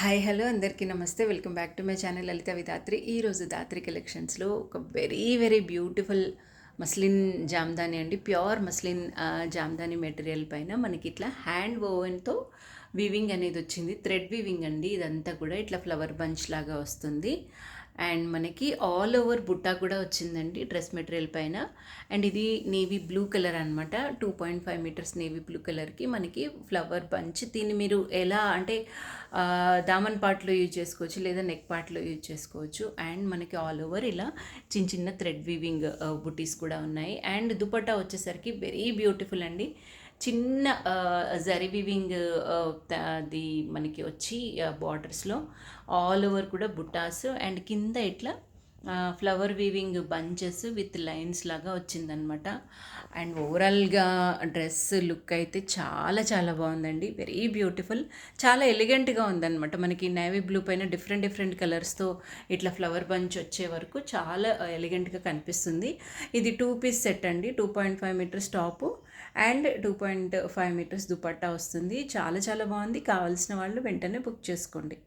Hi hello అందరికీ నమస్తే. Welcome back to my channel Lalitha Vidhatri. ఈరోజు దాత్రి కలెక్షన్స్లో ఒక very very beautiful muslin Jamdani అండి. ప్యూర్ మస్లిన్ జామ్దాని మెటీరియల్ పైన మనకి ఇట్లా హ్యాండ్ ఓవెన్తో వీవింగ్ అనేది వచ్చింది. థ్రెడ్ వీవింగ్ అండి. ఇదంతా కూడా ఇట్లా ఫ్లవర్ బంచ్ లాగా వస్తుంది. అండ్ మనకి ఆల్ ఓవర్ బుట్టా కూడా వచ్చిందండి డ్రెస్ మెటీరియల్ పైన. అండ్ ఇది నేవీ బ్లూ కలర్ అనమాట. 2.5 మీటర్స్ నేవీ బ్లూ కలర్కి మనకి ఫ్లవర్ బంచ్. దీన్ని మీరు ఎలా అంటే దామన్ పార్ట్లో యూజ్ చేసుకోవచ్చు, లేదా నెక్ పార్ట్లో యూజ్ చేసుకోవచ్చు. అండ్ మనకి ఆల్ ఓవర్ ఇలా చిన్న చిన్న థ్రెడ్ వీవింగ్ బుటీస్ కూడా ఉన్నాయి. అండ్ దుపట్టా వచ్చేసరికి వెరీ బ్యూటిఫుల్ అండి. చిన్న జరీ వీవింగ్ అది మనకి వచ్చి బార్డర్స్లో ఆల్ ఓవర్ కూడా బుట్టాస్ అండ్ కింద ఇట్లా flower weaving bunches with lines లాగా వచ్చిందనమాట. అండ్ ఓవరాల్గా డ్రెస్ లుక్ అయితే చాలా చాలా బాగుందండి. వెరీ బ్యూటిఫుల్, చాలా ఎలిగెంట్గా ఉందన్నమాట. మనకి నేవీ బ్లూ పైన డిఫరెంట్ డిఫరెంట్ కలర్స్తో ఇట్లా ఫ్లవర్ బంచ్ వచ్చే వరకు చాలా ఎలిగెంట్గా కనిపిస్తుంది. ఇది 2 పీస్ సెట్ అండి. 2.5 metres top and 2.5 metres dupatta వస్తుంది. చాలా చాలా బాగుంది. కావాల్సిన వాళ్ళు వెంటనే బుక్ చేసుకోండి.